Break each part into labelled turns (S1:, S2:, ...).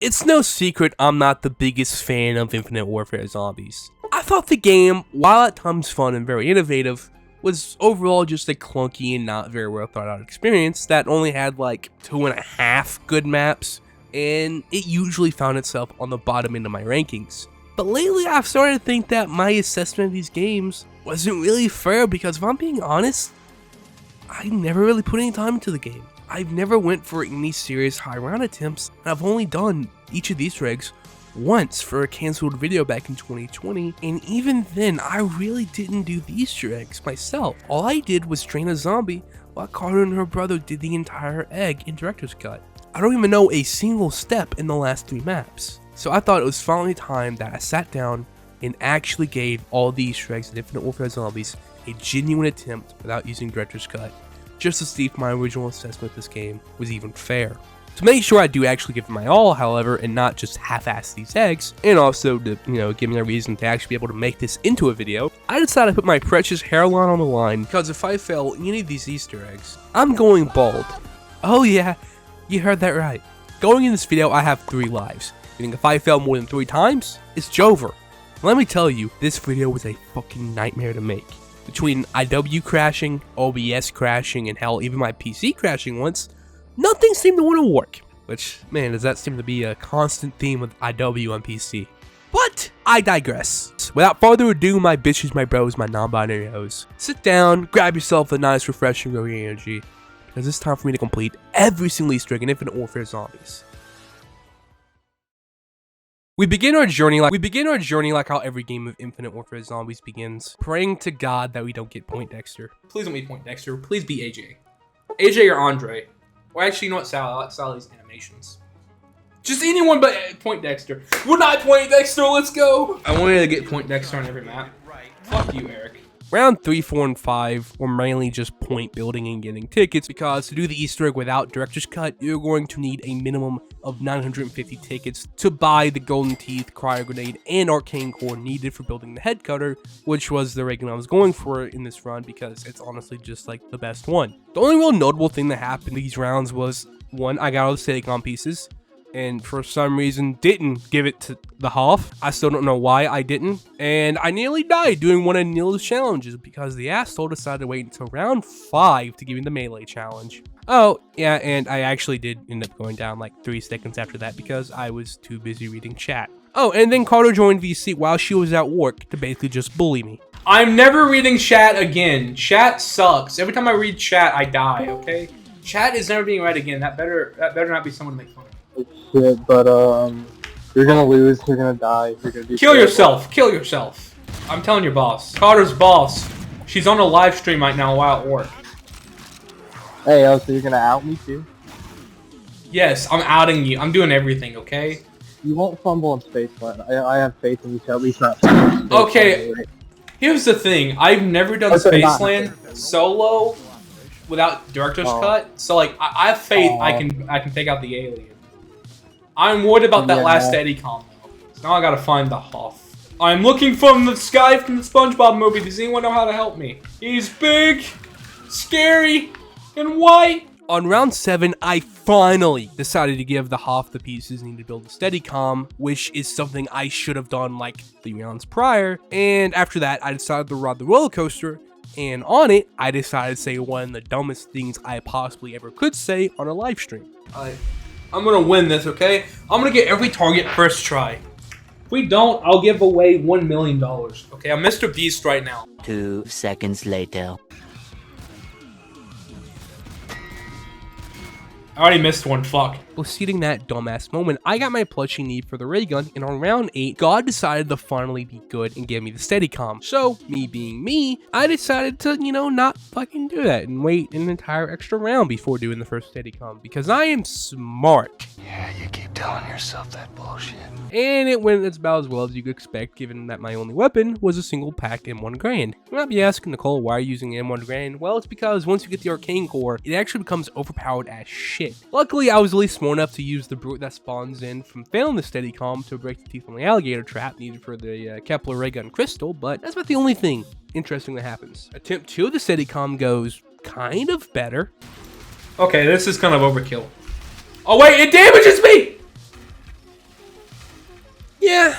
S1: It's no secret I'm not the biggest fan of Infinite Warfare Zombies. I thought the game, while at times fun and very innovative, was overall just a clunky and not very well thought out experience that only had like 2.5 good maps, and it usually found itself on the bottom end of my rankings. But lately I've started to think that my assessment of these games wasn't really fair because if I'm being honest, I never really put any time into the game. I've never went for any serious high round attempts, and I've only done each of these eggs once for a cancelled video back in 2020, and even then I really didn't do the Easter eggs myself. All I did was train a zombie while Carter and her brother did the entire egg in Director's Cut. I don't even know a single step in the last 3 maps. So I thought it was finally time that I sat down and actually gave all the Easter eggs in Infinite Warfare Zombies a genuine attempt without using Director's Cut, just to see if my original assessment of this game was even fair. To make sure I do actually give it my all, however, and not just half-ass these eggs, and also to, give me a reason to actually be able to make this into a video, I decided to put my precious hairline on the line, because if I fail any of these Easter eggs, I'm going bald. Oh yeah, you heard that right. Going in this video, I have 3 lives, meaning if I fail more than 3 times, it's Jover. Let me tell you, this video was a fucking nightmare to make. Between IW crashing, OBS crashing, and hell, even my PC crashing once, nothing seemed to want to work. Which, man, does that seem to be a constant theme with IW on PC. But, I digress. Without further ado, my bitches, my bros, my non-binary hoes, sit down, grab yourself a nice, refreshing, growing energy, because it's time for me to complete every single Easter egg in Infinite Warfare Zombies. We begin our journey like how every game of Infinite Warfare Zombies begins, praying to God that we don't get Point Dexter.
S2: Please don't be Point Dexter. Please be AJ. AJ or Andre. Or actually, you know what, Sal? I like Sally's animations. Just anyone but Point Dexter. We're not Point Dexter. Let's go. I wanted to get Point Dexter on every map. Fuck you, Eric.
S1: Round 3, 4, and 5 were mainly just point building and getting tickets, because to do the Easter egg without Director's Cut, you're going to need a minimum of 950 tickets to buy the Golden Teeth, Cryo Grenade, and Arcane Core needed for building the Head Cutter, which was the rig I was going for in this run because it's honestly just like the best one. The only real notable thing that happened in these rounds was, 1, I got all the Steadicam pieces, and for some reason didn't give it to the Hoff. I still don't know why I didn't. And I nearly died doing one of Neil's challenges because the asshole decided to wait until round 5 to give me the melee challenge. Oh, yeah, and I actually did end up going down like 3 seconds after that because I was too busy reading chat. Oh, and then Carter joined VC while she was at work to basically just bully me.
S2: I'm never reading chat again. Chat sucks. Every time I read chat, I die, okay? Chat is never being read again. That better not be someone to make fun of.
S3: Shit, but you're gonna lose, you're gonna die, you're gonna be
S2: Kill yourself, kill yourself. I'm telling your boss. Carter's boss. She's on a live stream right now while at work.
S3: Hey, oh, so you're gonna out me too?
S2: Yes, I'm outing you. I'm doing everything, okay?
S3: You won't fumble in Spaceland. I have faith in you to at least not.
S2: Okay, here's the thing. I've never done Spaceland solo without Director's Cut, so like I have faith I can take out the alien. I'm worried about that last Steadicam though. So now I gotta find the Hoff. I'm looking from the sky from the SpongeBob movie. Does anyone know how to help me? He's big, scary, and white.
S1: On round 7, I finally decided to give the Hoff the pieces needed to build the Steadicam, which is something I should have done like 3 rounds prior. And after that, I decided to ride the roller coaster. And on it, I decided to say one of the dumbest things I possibly ever could say on a live stream.
S2: I'm gonna win this, okay? I'm gonna get every target first try. If we don't, I'll give away $1 million. Okay, I'm Mr. Beast right now.
S4: 2 seconds later.
S2: I already missed one, fuck.
S1: Preceding that dumbass moment, I got my plushie need for the ray gun, and on round 8, God decided to finally be good and give me the Steadicam. So, me being me, I decided to, not fucking do that and wait an entire extra round before doing the first Steadicam, because I am smart.
S5: Yeah, you keep telling yourself that bullshit.
S1: And it went about as well as you could expect, given that my only weapon was a single pack M1 Grand. You might be asking, Nicole, why are you using M1 Grand? Well, it's because once you get the Arcane Core, it actually becomes overpowered as shit. Luckily, I was at least smart enough to use the brute that spawns in from failing the Steadicam to break the teeth on the alligator trap needed for the Kepler ray gun crystal, but that's about the only thing interesting that happens. Attempt 2 of the Steadicam goes kind of better.
S2: Okay, this is kind of overkill. Oh wait, it damages me!
S1: Yeah,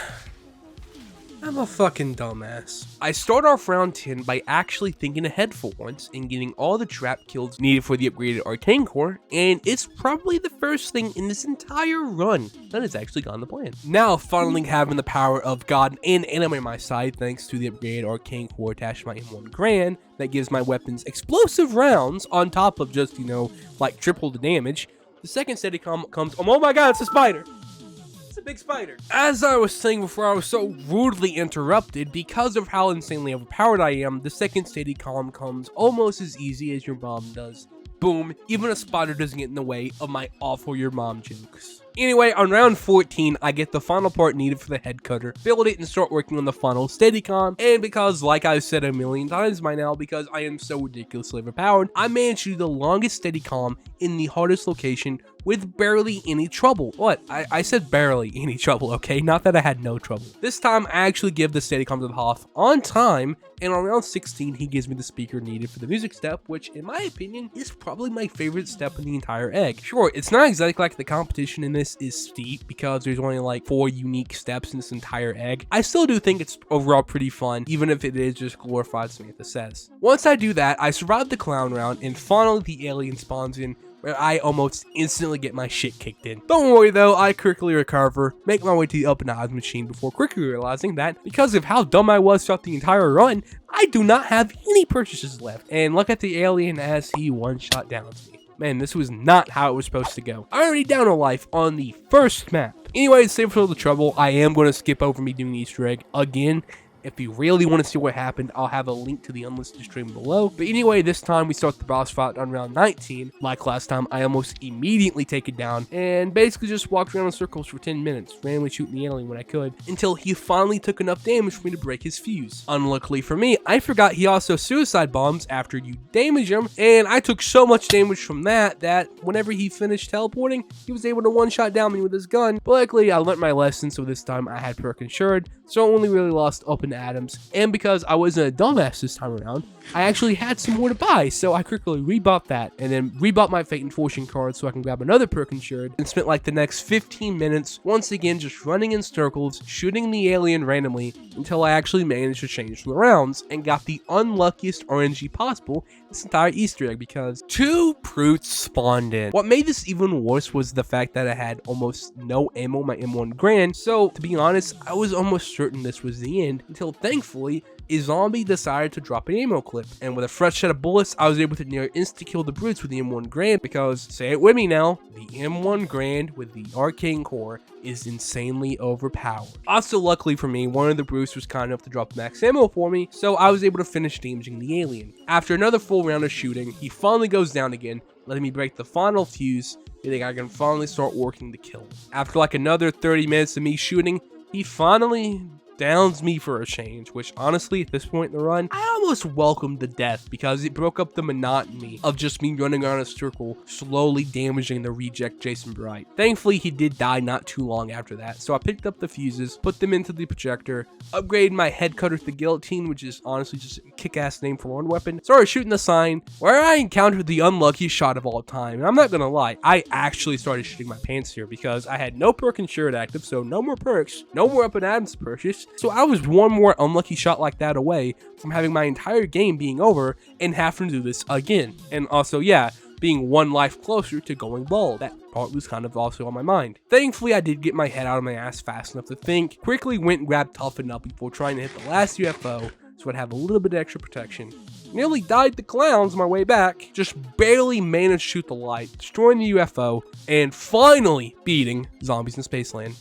S1: I'm a fucking dumbass. I start off round 10 by actually thinking ahead for once and getting all the trap kills needed for the upgraded arcane core, and it's probably the first thing in this entire run that has actually gone to plan. Now, finally having the power of God and anime on my side thanks to the upgraded arcane core attached to my M1 Grand that gives my weapons explosive rounds on top of just, you know, like triple the damage, the second steady comes, oh my god, it's a spider! It's a big spider. As I was saying before, I was so rudely interrupted because of how insanely overpowered I am. The second steady column comes almost as easy as your mom does. Boom, even a spider doesn't get in the way of my awful your mom jokes. Anyway, on round 14, I get the final part needed for the head cutter, build it, and start working on the final Steadicam. And because, like I've said a million times by now, because I am so ridiculously overpowered, I managed to do the longest Steadicam in the hardest location with barely any trouble. What? I said barely any trouble, okay? Not that I had no trouble. This time, I actually give the Steadicam to the Hoff on time, and on round 16, he gives me the speaker needed for the music step, which, in my opinion, is probably my favorite step in the entire egg. Sure, it's not exactly like the competition in this is steep, because there's only like 4 unique steps in this entire egg. I still do think it's overall pretty fun, even if it is just glorified Samantha says. Once I do that, I survive the clown round, and finally the alien spawns in, where I almost instantly get my shit kicked in. Don't worry though, I quickly recover, make my way to the up and out machine before quickly realizing that because of how dumb I was throughout the entire run, I do not have any purchases left. And look at the alien as he one-shot downs me. Man, this was not how it was supposed to go. I already down a life on the first map. Anyway, save for all the trouble, I am going to skip over me doing the Easter egg again. If you really want to see what happened, I'll have a link to the unlisted stream below. But anyway, this time we start the boss fight on round 19. Like last time, I almost immediately take it down and basically just walked around in circles for 10 minutes, randomly shooting the alien when I could, until he finally took enough damage for me to break his fuse. Unluckily for me, I forgot he also suicide bombs after you damage him, and I took so much damage from that whenever he finished teleporting, he was able to one-shot down me with his gun. But luckily, I learned my lesson, so this time I had perk insured, so I only really lost up and Adams, and because I wasn't a dumbass this time around, I actually had some more to buy, so I quickly rebought that, and then rebought my Fate and Fortune card so I can grab another perk insured, and spent like the next 15 minutes once again just running in circles, shooting the alien randomly, until I actually managed to change the rounds, and got the unluckiest RNG possible in this entire Easter egg, because 2 brutes spawned in. What made this even worse was the fact that I had almost no ammo in my M1 Grand, so to be honest, I was almost certain this was the end, until thankfully, a zombie decided to drop an ammo clip, and with a fresh set of bullets, I was able to near insta-kill the brutes with the M1 Grand, because, say it with me now, the M1 Grand with the arcane core is insanely overpowered. Also, luckily for me, one of the brutes was kind enough to drop max ammo for me, so I was able to finish damaging the alien. After another full round of shooting, he finally goes down again, letting me break the final fuse, meaning I can finally start working the kill. After like another 30 minutes of me shooting, he finally downs me for a change, which honestly at this point in the run, I almost welcomed the death because it broke up the monotony of just me running around a circle, slowly damaging the reject Jason Bright. Thankfully, he did die not too long after that, so I picked up the fuses, put them into the projector, upgraded my head cutter to the guillotine, which is honestly just a kick-ass name for one weapon, started shooting the sign, where I encountered the unluckiest shot of all time. And I'm not gonna lie, I actually started shitting my pants here because I had no perk insured active, so no more perks, no more up and Adams purchase. So I was one more unlucky shot like that away from having my entire game being over and having to do this again. And also, yeah, being one life closer to going bald. That part was kind of also on my mind. Thankfully, I did get my head out of my ass fast enough to think, quickly went and grabbed Toughen Up before trying to hit the last UFO, so I'd have a little bit of extra protection. Nearly died to clowns on my way back, just barely managed to shoot the light, destroying the UFO, and finally beating zombies in Spaceland.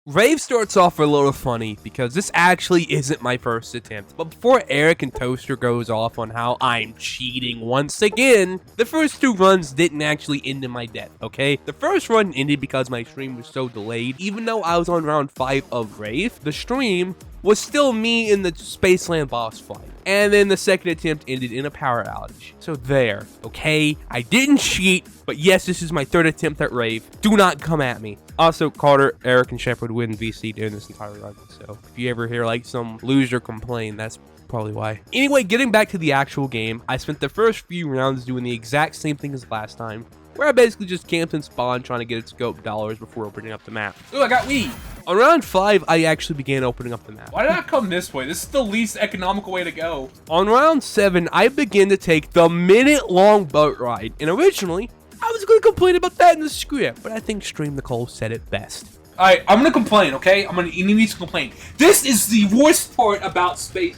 S1: Rave starts off a little funny because this actually isn't my first attempt, but before Eric and Toaster goes off on how I'm cheating once again, the first 2 runs didn't actually end in my death, okay? The first run ended because my stream was so delayed. Even though I was on round 5 of Rave, the stream was still me in the Spaceland boss fight. And then the second attempt ended in a power outage. So there, okay? I didn't cheat, but yes, this is my 3rd attempt at Rave. Do not come at me. Also, Carter, Eric, and Shepard win VC during this entire run. So if you ever hear like some loser complain, that's probably why. Anyway, getting back to the actual game, I spent the first few rounds doing the exact same thing as last time, where I basically just camped and spawned trying to get its scope dollars before opening up the map. Oh, I got weed! On round 5, I actually began opening up the map.
S2: Why did I come this way? This is the least economical way to go.
S1: On round 7, I began to take the minute-long boat ride, and originally, I was going to complain about that in the script, but I think Stream Nicole said it best.
S2: Alright, I'm gonna complain, okay? You need to complain. This is the worst part about Space...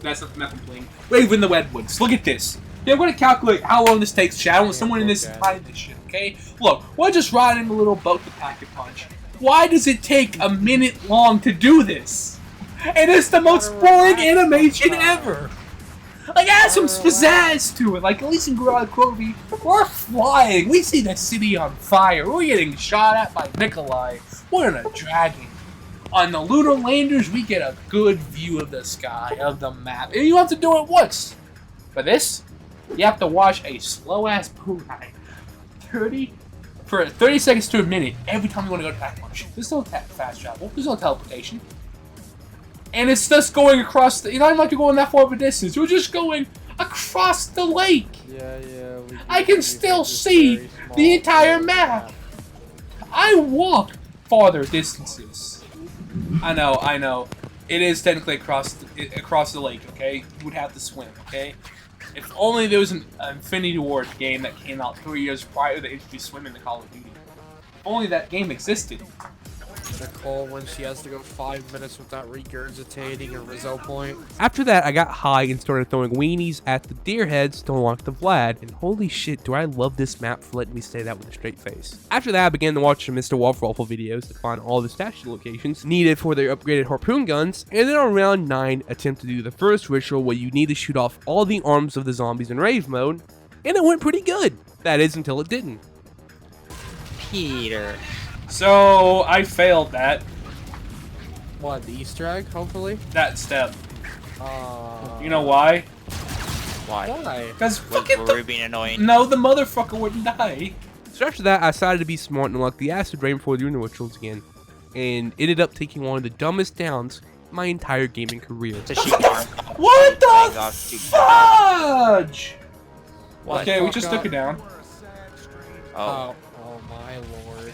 S2: That's not complaining. Rave in the Redwoods. Look at this. Okay, I'm gonna calculate how long this takes, Shadow, and someone in this behind this shit, okay? Look, we're just riding a little boat to pack a punch. Why does it take a minute long to do this? And it's the most boring animation ever. Like, add some pizzazz to it. Like, at least in Garage Kobe, we're flying. We see the city on fire. We're getting shot at by Nikolai. We're in a dragon. On the lunar landers, we get a good view of the sky, of the map. And you have to do it once. For this, you have to watch a slow-ass boat ride. 30 seconds to a minute every time you want to go to pack punch. There's no fast travel. There's no teleportation. And it's just going across the... You're not even like you're going that far of a distance. You're just going across the lake.
S6: Yeah.
S2: I can still see the entire map. I walk farther distances. I know. It is technically across the lake, okay? You would have to swim, okay? If only there was an Infinity Ward game that came out 3 years prior to introduce swimming to Call of Duty. If only that game existed.
S6: Nicole, when she has to go 5 minutes without regurgitating a Rizzo point.
S1: After that, I got high and started throwing weenies at the deer heads to unlock the Vlad, and holy shit, do I love this map for letting me say that with a straight face. After that, I began to watch some Mr. Waffle videos to find all the statue locations needed for their upgraded harpoon guns, and then on round 9, attempt to do the first ritual where you need to shoot off all the arms of the zombies in Rave mode, and it went pretty good. That is, until it didn't.
S6: Peter.
S2: So, I failed that.
S6: What, the Easter egg, hopefully?
S2: That step. You know why?
S6: Why?
S2: Because fucking
S7: Were we being annoying?
S2: No, the motherfucker wouldn't die.
S1: So after that, I decided to be smart and unlock the acid rain before doing the rituals again, and ended up taking one of the dumbest downs in my entire gaming career.
S7: To shoot arm.
S2: What the fudge?
S6: What?
S2: Okay, we just took it down.
S7: Oh.
S6: Oh my lord.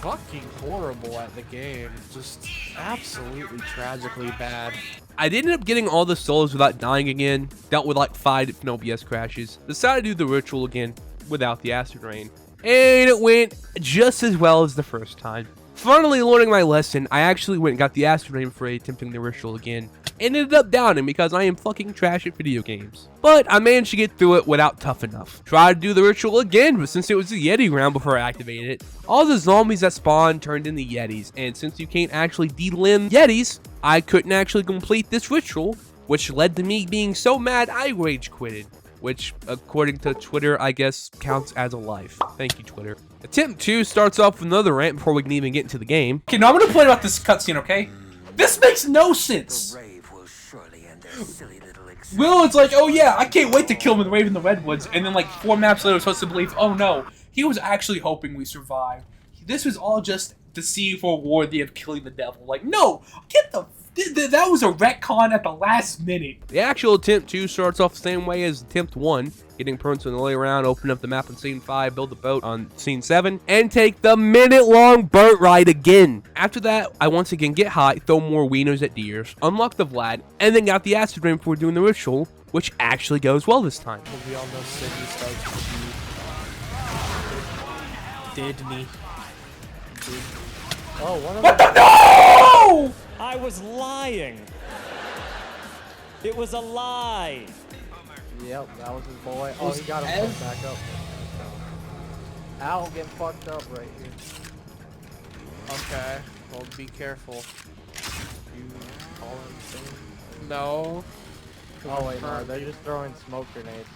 S6: Fucking horrible at the game. Just absolutely tragically bad.
S1: I ended up getting all the souls without dying again, dealt with like 5 different OBS crashes, decided to do the ritual again without the acid rain, and it went just as well as the first time. Finally learning my lesson, I actually went and got the acid rain before attempting the ritual again, and ended up downing because I am fucking trash at video games. But I managed to get through it without tough enough. Tried to do the ritual again, but since it was a Yeti round before I activated it, all the zombies that spawned turned into Yetis, and since you can't actually delimb Yetis, I couldn't actually complete this ritual, which led to me being so mad I rage quitted. Which, according to Twitter, I guess counts as a life. Thank you, Twitter. Attempt 2 starts off with another rant before we can even get into the game.
S2: Okay, now I'm gonna complain about this cutscene, okay? This makes no sense. Will, it's like, oh yeah, I can't wait to kill him in the Rave in the Redwoods, and then like 4 maps later, we're supposed to believe, oh no, he was actually hoping we survived. This was all just to see for worthy of killing the devil. Like, no, get the. That was a retcon at the last minute.
S1: The actual attempt 2 starts off the same way as attempt 1, getting permits on the way around, open up the map on scene 5, build the boat on scene 7, and take the minute-long boat ride again. After that, I once again get high, throw more wieners at deers, unlock the Vlad, and then got the acid rain before doing the ritual, which actually goes well this time.
S6: We all know Sydney starts to be... Did me. Oh, one of
S2: What the no!
S8: I was lying. It was a lie.
S6: Yep, that was his boy. Oh, he got him fucked back up. Ow, getting fucked up right here. Okay, well, be careful. You call him soon? No. Oh, wait, no, they're just throwing smoke grenades.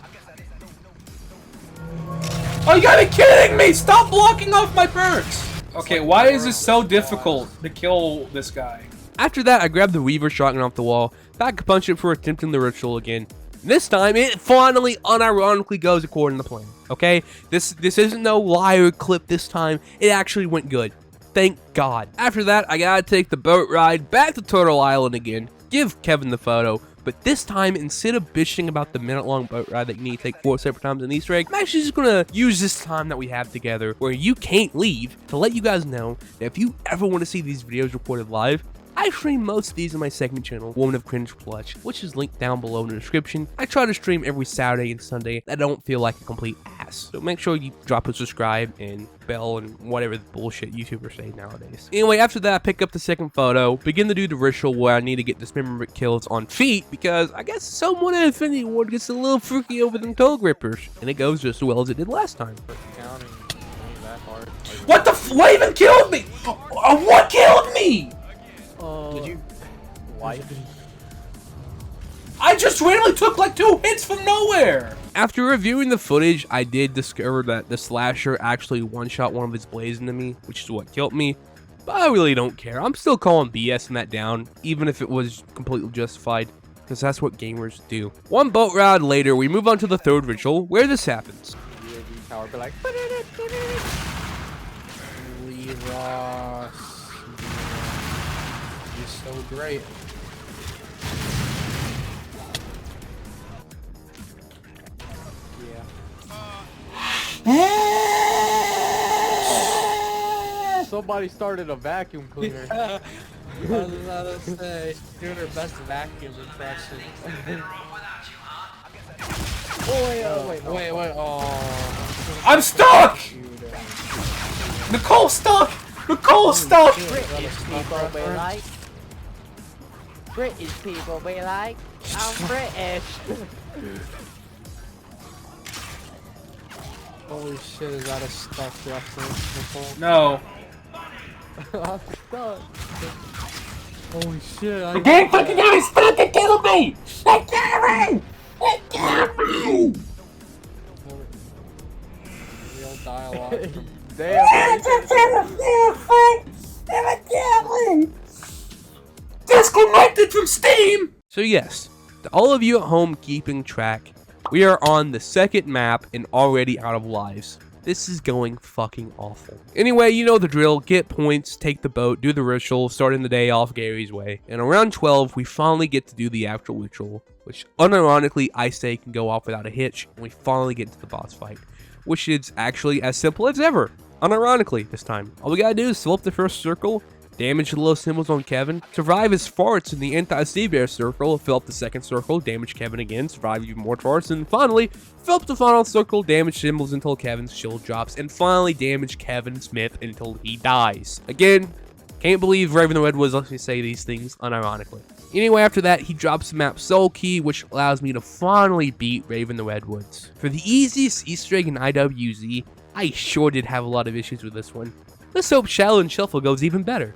S2: Oh, you gotta be kidding me! Stop blocking off my perks! Okay, why is this so difficult to kill this guy?
S1: After that, I grabbed the Weaver shotgun off the wall, back a punch it for attempting the ritual again. This time, it finally, unironically goes according to plan, okay? This isn't no liar clip this time, it actually went good. Thank God. After that, I gotta take the boat ride back to Turtle Island again, give Kevin the photo, But this time, instead of bitching about the minute-long boat ride that you need to take 4 separate times in Easter egg, I'm actually just gonna use this time that we have together where you can't leave to let you guys know that if you ever want to see these videos recorded live, I stream most of these on my second channel, Woman of Cringe Clutch, which is linked down below in the description. I try to stream every Saturday and Sunday. I don't feel like a complete ass. So make sure you drop a subscribe and bell and whatever the bullshit YouTubers say nowadays. Anyway, after that, I pick up the second photo, begin to do the ritual where I need to get dismemberment kills on feet because I guess someone at Infinity Ward gets a little freaky over them toe grippers. And it goes just as well as it did last time.
S2: What the what even killed me? What killed me?
S6: Did you wipe?
S2: I just randomly took like 2 hits from nowhere.
S1: After reviewing the footage, I did discover that the slasher actually one-shot one of his blades into me, which is what killed me. But I really don't care. I'm still calling BS in that down, even if it was completely justified, because that's what gamers do. One boat ride later, we move on to the third ritual, where this happens.
S6: Tower be like, Ross. You're so great. Yeah. Somebody started a vacuum cleaner.
S9: I was about to say, doing her best vacuum impression. Wait, oh.
S2: I'm stuck! Nicole's stuck! Nicole's stuck!
S10: British people be like. British people be like. I'm British.
S9: Holy shit, is that a stuff reference, Nicole?
S2: No.
S6: I'm stuck.
S9: Holy shit,
S2: The game fucking got me stuck! It killed me! It killed me! It killed me!
S9: Real dialogue from
S6: Damn.
S2: Disconnected from Steam!
S1: So yes, to all of you at home keeping track, we are on the second map and already out of lives. This is going fucking awful. Anyway, you know the drill. Get points, take the boat, do the ritual, starting the day off Gary's way. And around 12, we finally get to do the actual ritual, which unironically I say can go off without a hitch, and we finally get to the boss fight, which is actually as simple as ever. Unironically this time. All we gotta do is fill up the first circle, damage the little symbols on Kevin, survive his farts in the anti-sea bear circle, fill up the second circle, damage Kevin again, survive even more farts, and finally, fill up the final circle, damage symbols until Kevin's shield drops, and finally damage Kevin Smith until he dies. Again, can't believe Rave and the Redwoods lets me say these things unironically. Anyway, after that, he drops the map Soul Key, which allows me to finally beat Rave and the Redwoods. For the easiest Easter egg in IWZ, I sure did have a lot of issues with this one. Let's hope Shaolin Shuffle goes even better.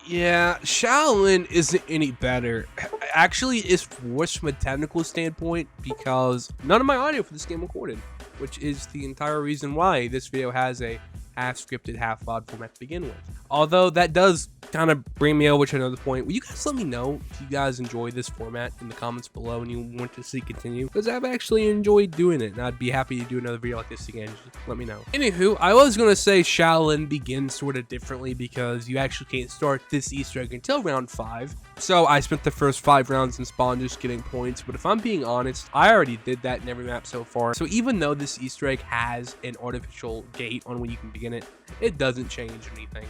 S1: Yeah, Shaolin isn't any better. Actually, it's worse from a technical standpoint because none of my audio for this game recorded, which is the entire reason why this video has a half-scripted, half-VOD format to begin with. Although that does kind of bring me over to another point. Will you guys let me know if you guys enjoy this format in the comments below and you want to see continue? Because I've actually enjoyed doing it and I'd be happy to do another video like this again. Just let me know. Anywho, I was going to say Shaolin begins sort of differently because you actually can't start this Easter egg until round 5. So I spent the first 5 rounds in spawn just getting points, but if I'm being honest, I already did that in every map so far. So even though this Easter egg has an artificial gate on when you can begin it, it doesn't change anything.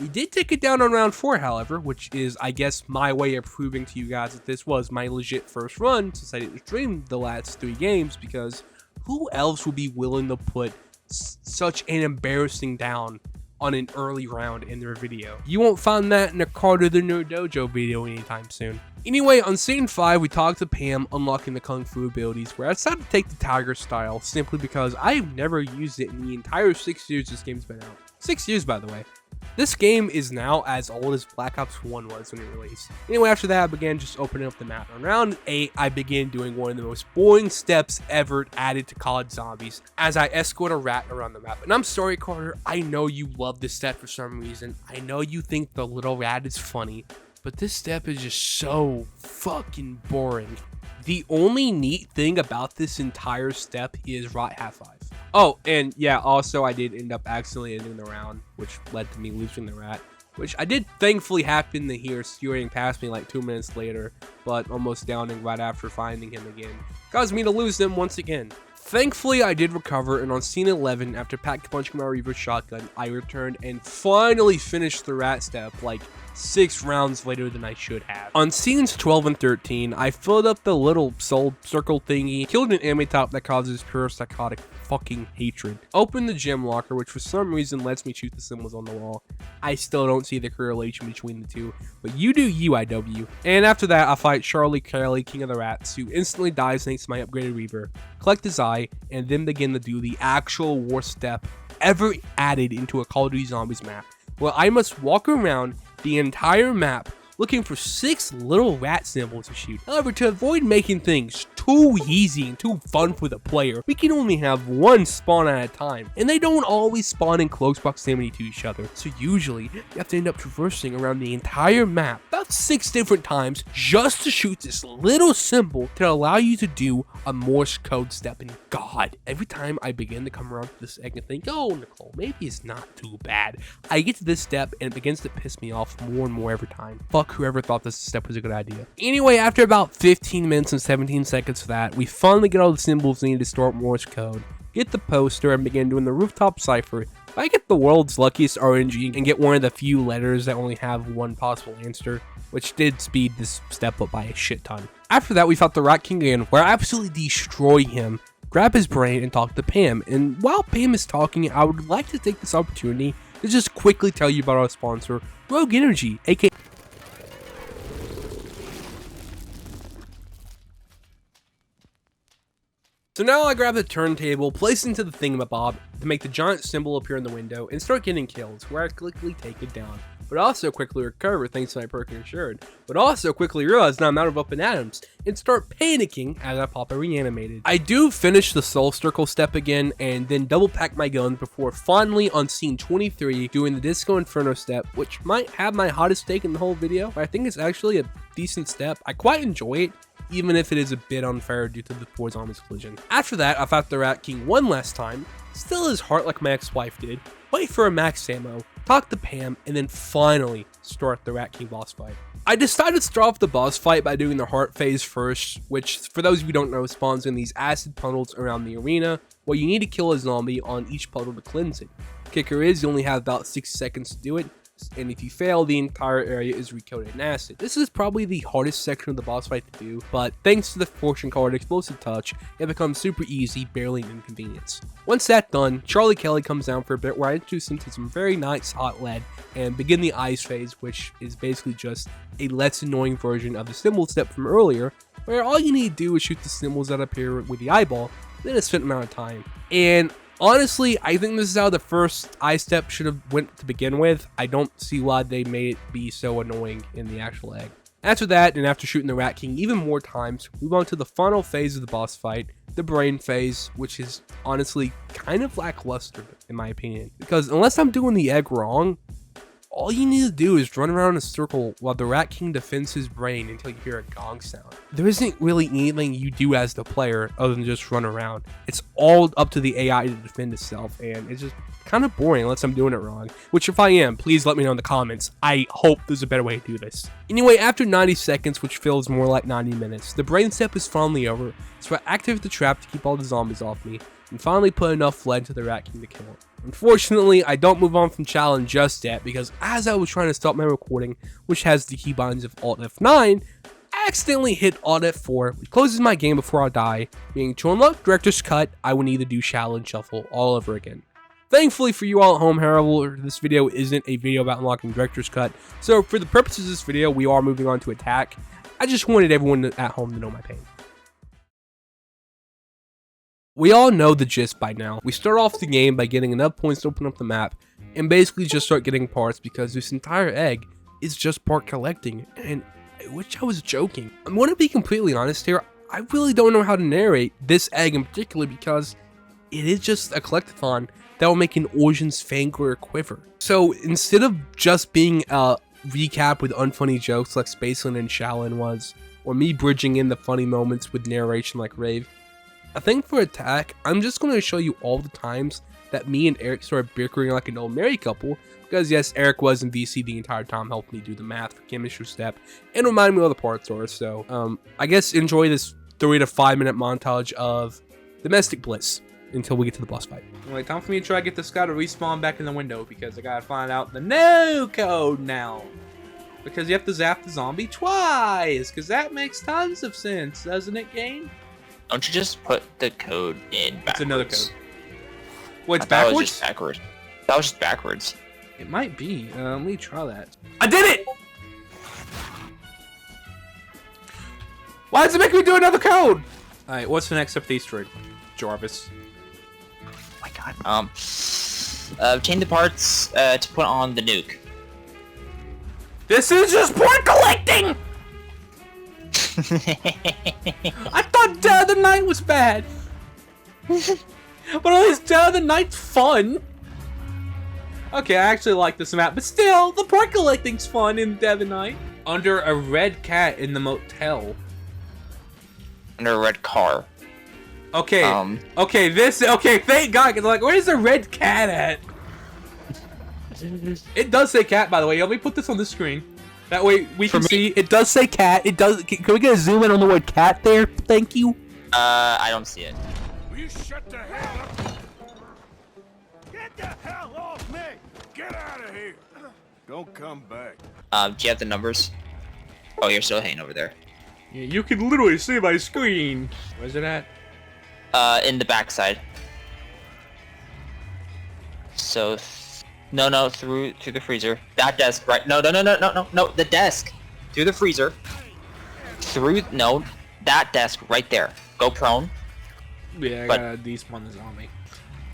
S1: We did take it down on round 4, however, which is, I guess, my way of proving to you guys that this was my legit first run, since I didn't stream the last 3 games, because who else would be willing to put such an embarrassing down on an early round in their video? You won't find that in a Carter the Nerd Dojo video anytime soon. Anyway, on scene 5, we talked to Pam unlocking the Kung Fu abilities, where I decided to take the Tiger style, simply because I've never used it in the entire 6 years this game's been out. 6 years, by the way. This game is now as old as Black Ops 1 was when it released. Anyway, after that, I began just opening up the map. On round 8, I began doing one of the most boring steps ever added to COD Zombies, as I escort a rat around the map. And I'm sorry, Carter, I know you love this step for some reason. I know you think the little rat is funny, but this step is just so fucking boring. The only neat thing about this entire step is Rot Half 5. Oh, and yeah, also I did end up accidentally ending the round, which led to me losing the rat, which I did thankfully happen to hear skewering past me like 2 minutes later, but almost downing right after finding him again. Caused me to lose them once again. Thankfully, I did recover, and on scene 11, after pack-punching my Reaver shotgun, I returned and finally finished the rat step, like 6 rounds later than I should have. On scenes 12 and 13, I filled up the little soul circle thingy, killed an enemy top that causes pure psychotic fucking hatred, opened the gem locker, which for some reason lets me shoot the symbols on the wall. I still don't see the correlation between the two, but you do you, IW. And after that, I fight Charlie Kelly, King of the Rats, who instantly dies thanks to my upgraded Reaver, collect his eye, and then begin to do the actual worst step ever added into a Call of Duty Zombies map, where I must walk around the entire map looking for 6 little rat symbols to shoot. However, to avoid making things too easy and too fun for the player, we can only have 1 spawn at a time, and they don't always spawn in close proximity to each other, so usually you have to end up traversing around the entire map about 6 different times just to shoot this little symbol to allow you to do a Morse code step. And God, every time I begin to come around to this egg and think, oh Nicole, maybe it's not too bad, I get to this step and it begins to piss me off more and more every time. Fuck whoever thought this step was a good idea. Anyway, after about 15 minutes and 17 seconds for that, we finally get all the symbols needed to start Morse code, get the poster, and begin doing the rooftop cipher. I get the world's luckiest RNG and get one of the few letters that only have one possible answer, which did speed this step up by a shit ton. After that, we fought the Rat King again, where I absolutely destroy him, grab his brain, and talk to Pam. And while Pam is talking, I would like to take this opportunity to just quickly tell you about our sponsor, Rogue Energy, aka So now I grab the turntable, place it into the thingamabob to make the giant symbol appear in the window, and start getting kills, where I quickly take it down, but also quickly recover thanks to my perk insured, but also quickly realize now I'm out of up and atoms, and start panicking as I pop a reanimated. I do finish the soul circle step again, and then double pack my guns before finally on scene 23 doing the Disco Inferno step, which might have my hottest take in the whole video, but I think it's actually a decent step. I quite enjoy it, even if it is a bit unfair due to the poor zombies collision. After that, I fought the Rat King one last time, still his heart like my ex-wife did, wait for a max ammo, talk to Pam, and then finally start the Rat King boss fight. I decided to start off the boss fight by doing the heart phase first, which for those of you who don't know spawns in these acid puddles around the arena, where you need to kill a zombie on each puddle to cleanse it. Kicker is you only have about 6 seconds to do it, and if you fail, the entire area is recoated in acid. This is probably the hardest section of the boss fight to do, but thanks to the fortune card Explosive Touch, it becomes super easy, barely an inconvenience. Once that's done, Charlie Kelly comes down for a bit where I introduce him to some very nice hot lead and begin the ice phase, which is basically just a less annoying version of the symbol step from earlier, where all you need to do is shoot the symbols that appear with the eyeball within a certain amount of time. And honestly, I think this is how the first ice step should have went to begin with. I don't see why they made it be so annoying in the actual egg. After that, and after shooting the Rat King even more times, we move on to the final phase of the boss fight, the brain phase, which is honestly kind of lackluster in my opinion. Because unless I'm doing the egg wrong, all you need to do is run around in a circle while the Rat King defends his brain until you hear a gong sound. There isn't really anything you do as the player other than just run around. It's all up to the AI to defend itself, and it's just kind of boring unless I'm doing it wrong. Which if I am, please let me know in the comments. I hope there's a better way to do this. Anyway, after 90 seconds, which feels more like 90 minutes, the brain step is finally over, so I activate the trap to keep all the zombies off me, and finally put enough lead to the Rat King to kill him. Unfortunately, I don't move on from challenge just yet, because as I was trying to stop my recording, which has the keybinds of Alt F9, I accidentally hit Alt F4, which closes my game before I die, meaning to unlock Director's Cut, I will need to do Shaolin Shuffle all over again. Thankfully for you all at home, however, this video isn't a video about unlocking Director's Cut, so for the purposes of this video, we are moving on to attack. I just wanted everyone at home to know my pain. We all know the gist by now. We start off the game by getting enough points to open up the map, and basically just start getting parts because this entire egg is just part collecting, and which I was joking. I'm going to be completely honest here, I really don't know how to narrate this egg in particular because it is just a collectathon that will make an Origins fangirl quiver. So instead of just being a recap with unfunny jokes like Spaceland and Shaolin was, or me bridging in the funny moments with narration like Rave, I think for attack, I'm just going to show you all the times that me and Eric started bickering like an old married couple, because yes, Eric was in VC the entire time, helping me do the math for chemistry step, and reminding me where the parts are. So, I guess enjoy this 3 to 5 minute montage of domestic bliss until we get to the boss fight.
S2: Anyway, time for me to try to get this guy to respawn back in the window, because I gotta find out the no code now. Because you have to zap the zombie twice, because that makes tons of sense, doesn't it, game?
S7: Don't you just put the code in backwards?
S2: It's another code. Wait, it's
S7: That was
S2: backwards?
S7: just backwards. That was just backwards.
S2: It might be. Let me try that.
S1: I did it!
S2: Why does it make me do another code? Alright, what's the next step for Easter egg? Jarvis.
S7: Oh my god. Change the parts to put on the nuke.
S1: This is just port collecting!
S2: I thought Dead of the Night was bad. But at least Dead of the Night's fun. Okay, I actually like this map, but still, the part collecting's fun in Dead of the Night. Under a red cat in the motel.
S7: Under a red car.
S2: Okay, okay, thank God, because like, where's the red cat at? It does say cat, by the way. Let me put this on the screen. That way we can see. It does say cat. It does. Can we get a zoom in on the word cat there? Thank you.
S7: I don't see it.
S5: Will you shut the hell up? Get the hell off me! Get out of here! Don't come back.
S7: Do you have the numbers? Oh, you're still hanging over there.
S2: Yeah, you can literally see my screen. Where's it at?
S7: In the backside. So, no, through the freezer. That desk, right? No, the desk. Through the freezer. That desk right there. Go prone.
S2: Yeah, I gotta despawn the zombie.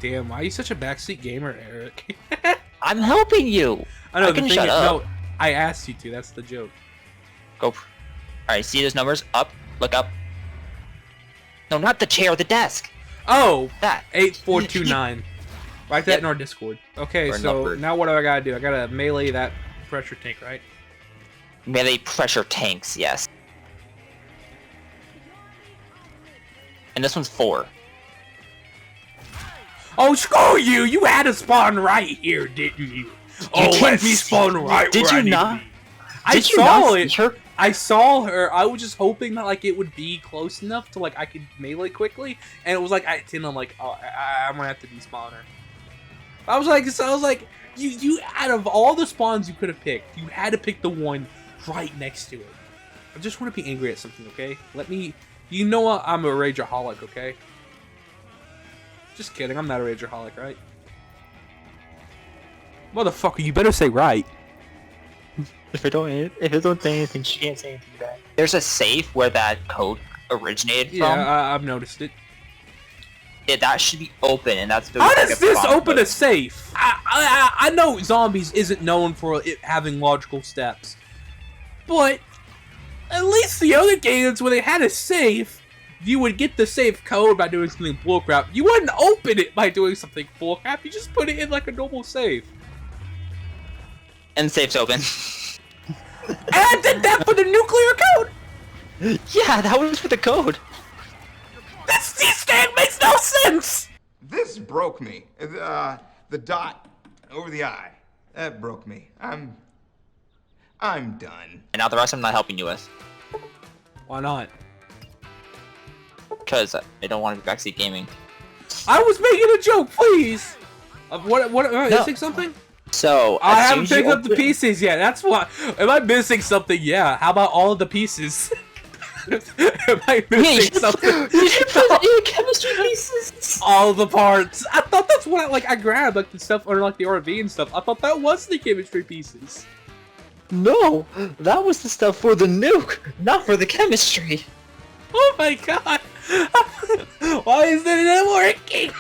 S2: Damn, why are you such a backseat gamer, Eric?
S7: I'm helping you.
S2: I know,
S7: I can
S2: the thing
S7: shut
S2: is,
S7: up.
S2: no, I asked you to, that's the joke.
S7: Go. Alright, see those numbers? Up. Look up. No, not the chair, the desk.
S2: Oh!
S7: That.
S2: 8429. Write that
S7: Yep.
S2: in our Discord. Okay,
S7: Or
S2: so
S7: numbered.
S2: now what do I gotta do? I gotta melee that pressure tank, right?
S7: Melee pressure tanks, yes. And this one's 4.
S2: Oh, screw you! You had to spawn right here, didn't you? Oh, let me spawn right
S7: Did
S2: where
S7: you
S2: I need
S7: not?
S2: to be. I
S7: Did you
S2: saw
S7: not
S2: it.
S7: see her?
S2: I saw her. I was just hoping that like it would be close enough to like I could melee quickly, and it was like at 10. I'm like, oh, I'm gonna have to despawn her. I was like, you out of all the spawns you could have picked, you had to pick the one right next to it. I just want to be angry at something, okay? Let me. You know what? I'm a rageaholic, okay? Just kidding. I'm not a rageaholic, right?
S1: Motherfucker, you better say right.
S7: If I don't say anything, she can't say anything back. There's a safe where that code originated
S2: Yeah,
S7: from.
S2: I've noticed it.
S7: Yeah, that should be open, and that's the.
S2: How does this open a safe? I know Zombies isn't known for it having logical steps, but at least the other games where they had a safe, you would get the safe code by doing something bullcrap. You wouldn't open it by doing something bullcrap. You just put it in like a normal safe.
S7: And the safe's open.
S2: And I did that for the nuclear code.
S7: Yeah, that was for the code.
S2: This game makes no sense.
S11: This broke me. The dot over the I. That broke me. I'm done.
S7: And now the rest I'm not helping you with.
S2: Why not?
S7: Because I don't want to be backseat gaming.
S2: I was making a joke, please. What? Am I missing something?
S7: So,
S2: I
S7: as
S2: haven't
S7: soon as
S2: picked
S7: you
S2: up the
S7: open-
S2: pieces yet. That's why. Am I missing something? Yeah. How about all of the pieces? Am I missing something?
S7: You didn't put any chemistry pieces.
S2: All the parts. I thought that's what I grabbed, like the stuff under like the RV and stuff. I thought that was the chemistry pieces.
S7: No, that was the stuff for the nuke, not for the chemistry.
S2: Oh my god! Why isn't it working?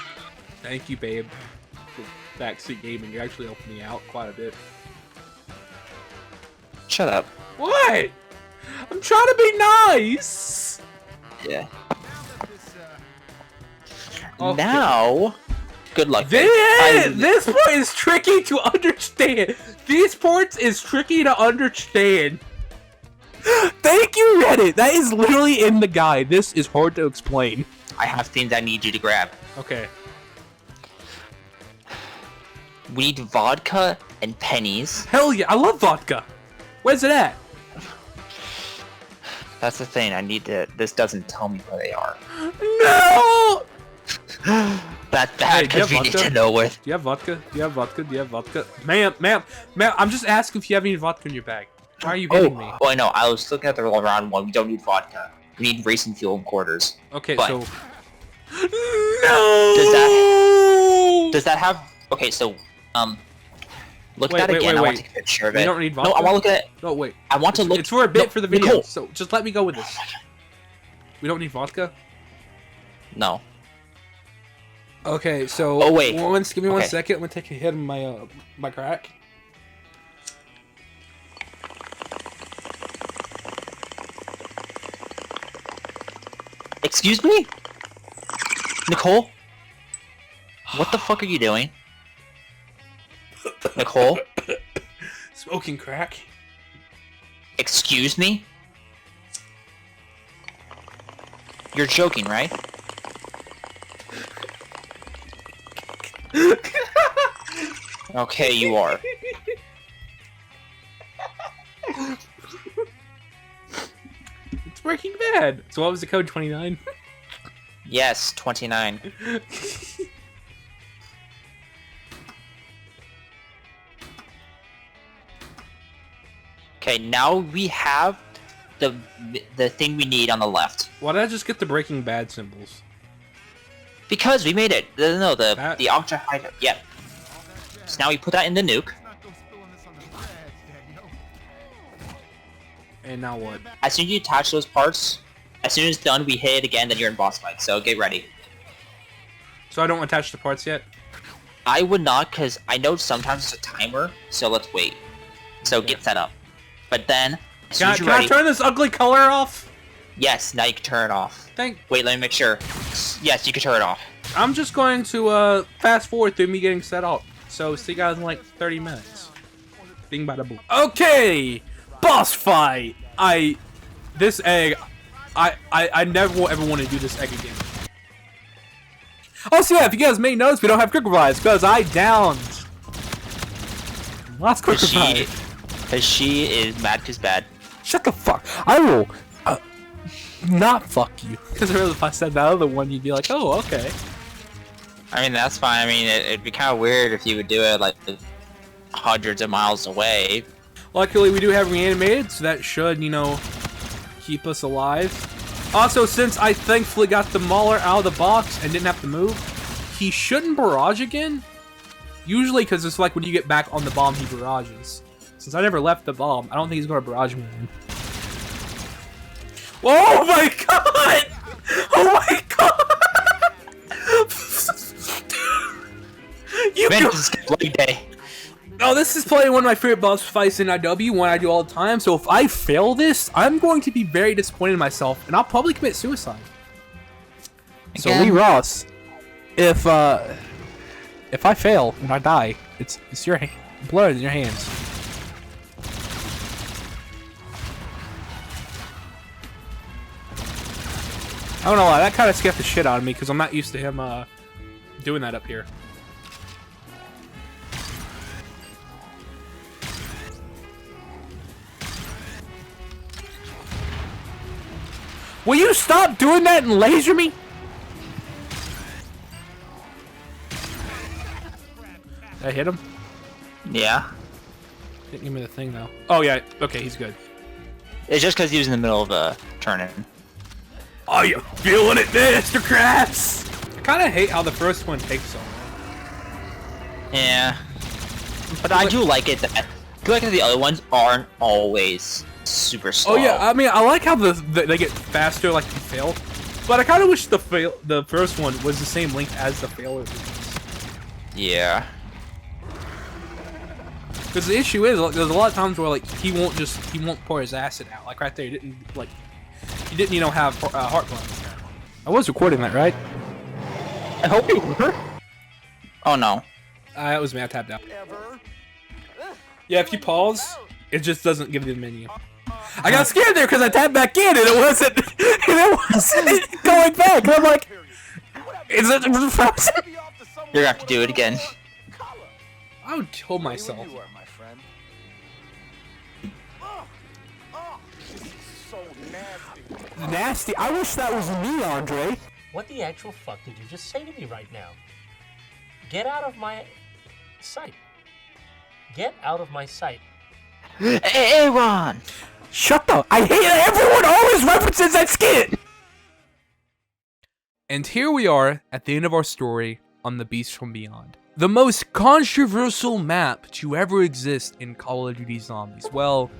S2: Thank you, babe. For backseat gaming, you actually helped me out quite a bit.
S7: Shut up.
S2: What? I'm trying to be nice.
S7: Yeah.
S2: Okay.
S7: Now, good luck.
S2: This part is tricky to understand. These parts is tricky to understand. Thank you, Reddit. That is literally in the guide. This is hard to explain.
S7: I have things I need you to grab.
S2: Okay.
S7: We need vodka and pennies.
S1: Hell yeah, I love vodka. Where's it at?
S7: That's the thing. I need to. This doesn't tell me where they are.
S1: No!
S7: That's bad because we need to know where.
S1: Do you have vodka? Do you have vodka? Do you have vodka? Ma'am, I'm just asking if you have any vodka in your bag. Why are you hitting me?
S7: Oh, I know. I was looking at the round one. We don't need vodka. We need racing fuel and quarters.
S1: Okay,
S7: but
S1: so... No!
S7: Does that have... Okay, so, look at that again. I want to take a picture of it.
S1: You don't need vodka?
S7: No, I want to look at it.
S1: No, wait.
S7: I want to look...
S1: It's for a bit for the video,
S7: Nicole.
S1: so just let me go with this. We don't need vodka?
S7: No.
S1: Okay, so...
S7: Oh, wait.
S1: Give me 1 second. I'm gonna take a hit of my, my crack.
S7: Excuse me? Nicole? What the fuck are you doing? Nicole?
S1: Smoking crack.
S7: Excuse me? You're joking, right? Okay, you are.
S1: It's Breaking Bad. So what was the code? 29?
S7: Yes, 29. Okay, now we have the thing we need on the left.
S1: Why did I just get the Breaking Bad symbols?
S7: Because we made it. No, the ultra high. Yeah. So now we put that in the nuke.
S1: And now what?
S7: As soon as you attach those parts, as soon as it's done, we hit it again, then you're in boss fight. So get ready.
S1: So I don't attach the parts yet?
S7: I would not, because I know sometimes it's a timer, so let's wait. So get set up. But then, as soon as you're ready...
S1: I turn this ugly color off?
S7: Yes, now you can turn it off.
S1: Wait,
S7: let me make sure. Yes, you can turn it off.
S1: I'm just going to fast forward through me getting set up. So see you guys in like 30 minutes. Bing bada boom. Okay! Boss fight! This egg, I never will ever want to do this egg again. Also, yeah, if you guys may notice, we don't have quick revives because I downed. Lots quick revives.
S7: Because she is mad because bad.
S1: Shut the fuck. I will not fuck you. Because if I said that other one, you'd be like, oh, okay.
S7: I mean, that's fine. I mean, it'd be kind of weird if you would do it like hundreds of miles away.
S1: Luckily, we do have reanimated, so that should, you know, keep us alive. Also, since I thankfully got the Mauler out of the box and didn't have to move, he shouldn't barrage again. Usually, because it's like when you get back on the bomb, he barrages. Since I never left the bomb, I don't think he's going to barrage me again. Oh my god! Oh my god! You
S7: Man, this is a bloody day.
S1: No, this is probably one of my favorite boss fights in IW, one I do all the time, so if I fail this, I'm going to be very disappointed in myself, and I'll probably commit suicide. Again? So Lee Ross, if I fail and I die, it's your blood in your hands. I don't know why, that kind of scared the shit out of me, because I'm not used to him doing that up here. Will you stop doing that and laser me? Did I hit him?
S7: Yeah.
S1: Didn't give me the thing though. Oh yeah, okay, he's good.
S7: It's just because he was in the middle of a turn-in.
S1: Are you feeling it, Mr. Krabs? I kind of hate how the first one takes so long.
S7: Yeah. But I do like it that I feel like the other ones aren't always super slow.
S1: Oh yeah, I mean, I like how they get faster like you fail, but I kind of wish the first one was the same length as the failure.
S7: Yeah.
S1: Because the issue is, like, there's a lot of times where like he won't pour his acid out. Like right there, he didn't you know have heart burn. I was recording that, right?
S7: I hope you were. Oh no.
S1: That was me. I tapped out. Yeah, if you pause, it just doesn't give you the menu. I got scared there because I tapped back in and it wasn't going back. And I'm like, is it frozen?
S7: You're gonna have to do it again.
S2: I would kill myself.
S5: You are, my friend. This is so nasty.
S8: Nasty. I wish that was me, Andre.
S12: What the actual fuck did you just say to me right now? Get out of my sight. Get out of my sight.
S7: Aaron!
S8: Shut up. I hate everyone always references that skit.
S1: And here we are at the end of our story on the Beast from Beyond. The most controversial map to ever exist in Call of Duty Zombies. Well,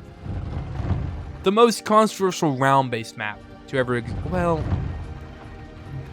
S1: the most controversial round-based map to ever exist. Well,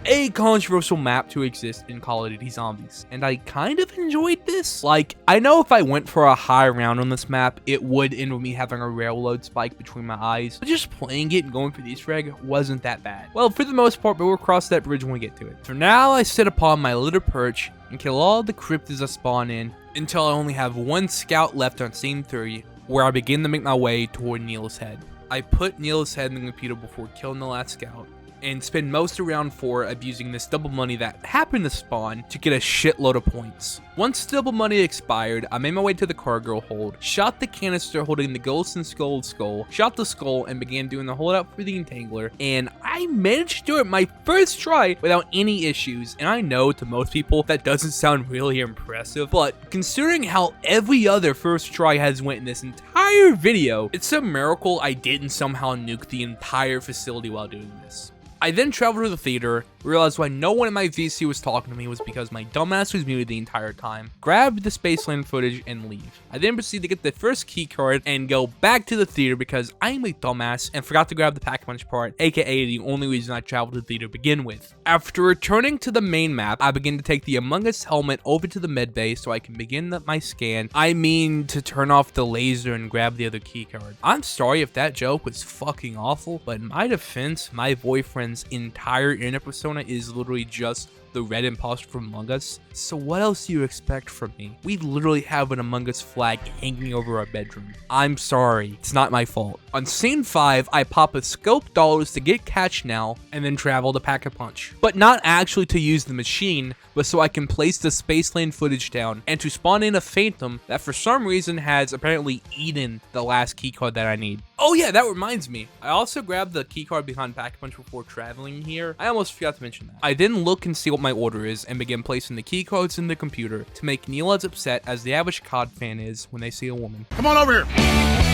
S1: a controversial map to exist in Call of Duty Zombies. And I kind of enjoyed this. Like, I know if I went for a high round on this map, it would end with me having a railroad spike between my eyes. But just playing it and going for the Easter egg wasn't that bad. Well, for the most part, but we'll cross that bridge when we get to it. For now, I sit upon my little perch and kill all the cryptids I spawn in until I only have one scout left on scene 3, where I begin to make my way toward Neil's head. I put Neil's head in the computer before killing the last scout, and spend most of round 4 abusing this double money that happened to spawn to get a shitload of points. Once double money expired, I made my way to the cargo hold, shot the canister holding the ghost and skull, shot the skull, and began doing the holdout for the entangler, and I managed to do it my first try without any issues. And I know to most people that doesn't sound really impressive, but considering how every other first try has went in this entire video, it's a miracle I didn't somehow nuke the entire facility while doing this. I then traveled to the theater, realized why no one in my VC was talking to me was because my dumbass was muted the entire time, grabbed the Spaceland footage, and leave. I then proceeded to get the first key card and go back to the theater because I am a dumbass and forgot to grab the pack-a-punch part, aka the only reason I traveled to the theater to begin with. After returning to the main map, I begin to take the Among Us helmet over to the med bay so I can begin my scan. I mean to turn off the laser and grab the other key card. I'm sorry if that joke was fucking awful, but in my defense, my boyfriend's entire internet persona is literally just the red imposter from Among Us. So what else do you expect from me? We literally have an Among Us flag hanging over our bedroom. I'm sorry, it's not my fault. On scene 5, I pop a scope dollars to get catch now, and then travel to Pack-a-Punch. But not actually to use the machine, but so I can place the Spaceland footage down, and to spawn in a Phantom that for some reason has apparently eaten the last keycard that I need. Oh yeah, that reminds me. I also grabbed the keycard behind Pack-a-Punch before traveling here. I almost forgot to mention that. I then look and see what my order is, and begin placing the keycards in the computer to make Neil as upset as the average COD fan is when they see a woman.
S5: Come on over here.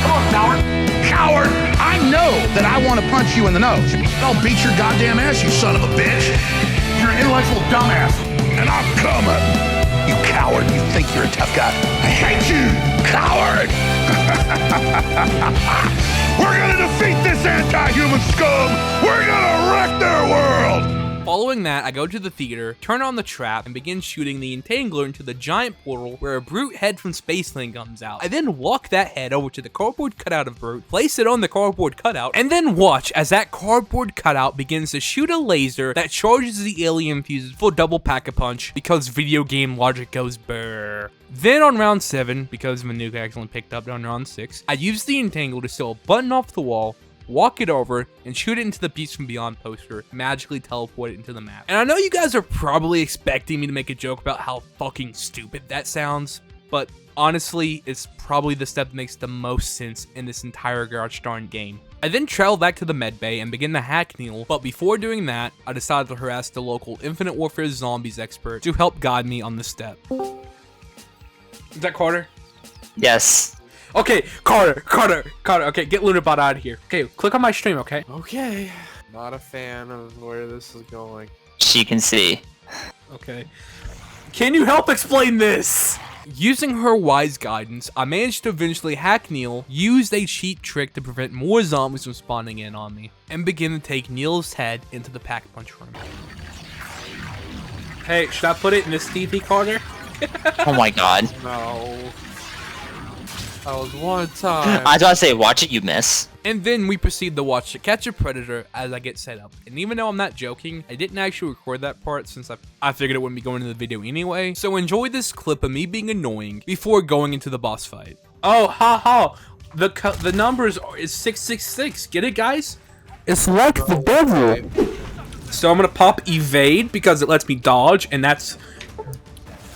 S5: Come on, coward. Coward! I know that I want to punch you in the nose. I'll beat your goddamn ass, you son of a bitch. You're an intellectual dumbass. And I'm coming. You coward. You think you're a tough guy. I hate you, coward. We're gonna defeat this anti-human scum. We're gonna wreck their world.
S1: Following that, I go to the theater, turn on the trap, and begin shooting the entangler into the giant portal where a brute head from Spaceland comes out. I then walk that head over to the cardboard cutout of brute, place it on the cardboard cutout, and then watch as that cardboard cutout begins to shoot a laser that charges the alien fuses for double pack-a-punch because video game logic goes brrr. Then on round 7, because Manuka accidentally picked up on round 6, I use the entangler to steal a button off the wall, walk it over, and shoot it into the Beast from Beyond poster, magically teleport it into the map. And I know you guys are probably expecting me to make a joke about how fucking stupid that sounds, but honestly, it's probably the step that makes the most sense in this entire gosh darn game. I then travel back to the medbay and begin to hack Neil, but before doing that, I decided to harass the local Infinite Warfare Zombies expert to help guide me on the step. Is that Carter?
S7: Yes.
S1: Okay, Carter, okay, get Lunabot out of here. Okay, click on my stream, okay?
S6: Okay. Not a fan of where this is going.
S7: She can see.
S1: Okay. Can you help explain this? Using her wise guidance, I managed to eventually hack Neil, used a cheat trick to prevent more zombies from spawning in on me, and begin to take Neil's head into the pack-punch room. Hey, should I put it in this TV, Carter?
S7: Oh my god.
S6: No. That was one time.
S7: I was about to say, watch it, you miss.
S1: And then we proceed to watch to catch a predator as I get set up. And even though I'm not joking, I didn't actually record that part since I figured it wouldn't be going into the video anyway. So enjoy this clip of me being annoying before going into the boss fight. Oh, ha. The numbers is 666. Get it, guys?
S8: It's like the devil.
S1: So I'm gonna pop evade because it lets me dodge, and that's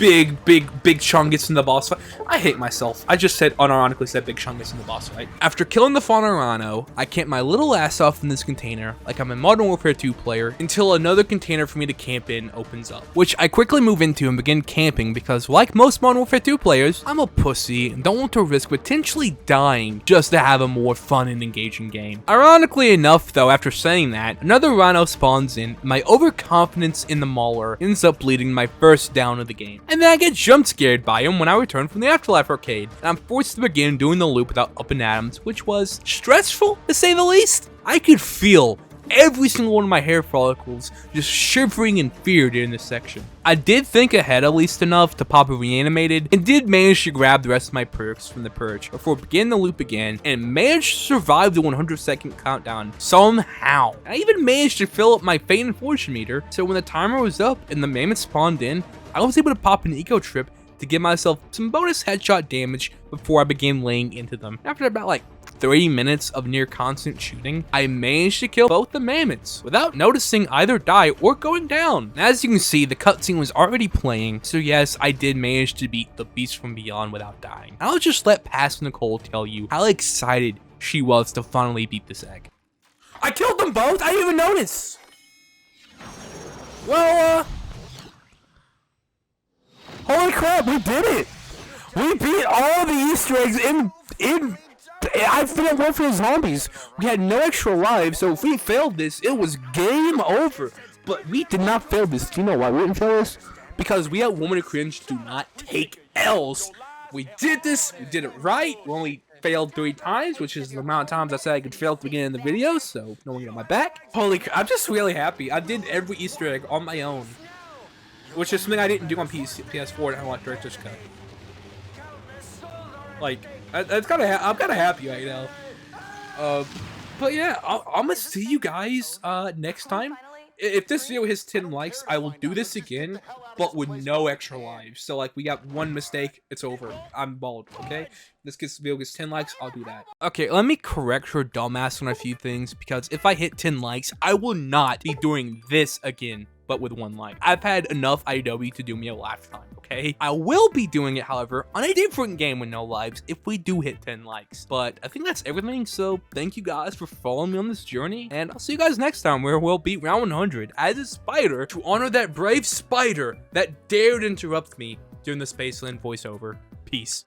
S2: Big Chungus in the boss fight. I hate myself. I just unironically said Big Chungus in the boss fight. After killing the Fauna Rhino, I camp my little ass off in this container like I'm a Modern Warfare 2 player until another container for me to camp in opens up, which I quickly move into and begin camping because, like most Modern Warfare 2 players, I'm a pussy and don't want to risk potentially dying just to have a more fun and engaging game. Ironically enough though, after saying that, another Rhino spawns in, my overconfidence in the Mauler ends up leading to my first down of the game. And then I get jump scared by him when I return from the Afterlife arcade, and I'm forced to begin doing the loop without up and atoms, which was stressful to say the least. I could feel every single one of my hair follicles just shivering in fear during this section. I did think ahead at least enough to pop a reanimated and did manage to grab the rest of my perks from the purge before beginning the loop again and managed to survive the 100-second countdown somehow. I even managed to fill up my fate and fortune meter, so when the timer was up and the mammoth spawned in, I was able to pop an eco trip to give myself some bonus headshot damage before I began laying into them. After about like 30 minutes of near constant shooting, I managed to kill both the mammoths without noticing either die or going down. And as you can see, the cutscene was already playing, so yes, I did manage to beat the beast from beyond without dying. I'll just let Past Nicole tell you how excited she was to finally beat this egg. I killed them both! I didn't even notice! Well, holy crap, we did it! We beat all the Easter eggs in Infinite Warfare Zombies. We had no extra lives, so if we failed this, it was game over. But we did not fail this. Do you know why we didn't fail this? Because we at Woman of Cringe do not take L's. We did this, we did it right. We only failed 3 times, which is the amount of times I said I could fail at the beginning of the video, so no one got my back. Holy crap, I'm just really happy. I did every Easter egg on my own, which is something I didn't do on PS4 and I want Director's Cut. Like, I'm kind of happy right now. But yeah, I'm gonna see you guys next time. If this video hits 10 likes, I will do this again, but with no extra lives. So like, we got one mistake, it's over. I'm bald, okay? This video gets 10 likes, I'll do that. Okay, let me correct your dumbass on a few things, because if I hit 10 likes, I will not be doing this again, but with 1 like. I've had enough IW to do me a lifetime, okay? I will be doing it, however, on a different game with no lives if we do hit 10 likes. But I think that's everything, so thank you guys for following me on this journey, and I'll see you guys next time where we'll beat round 100 as a spider to honor that brave spider that dared interrupt me during the Spaceland voiceover. Peace.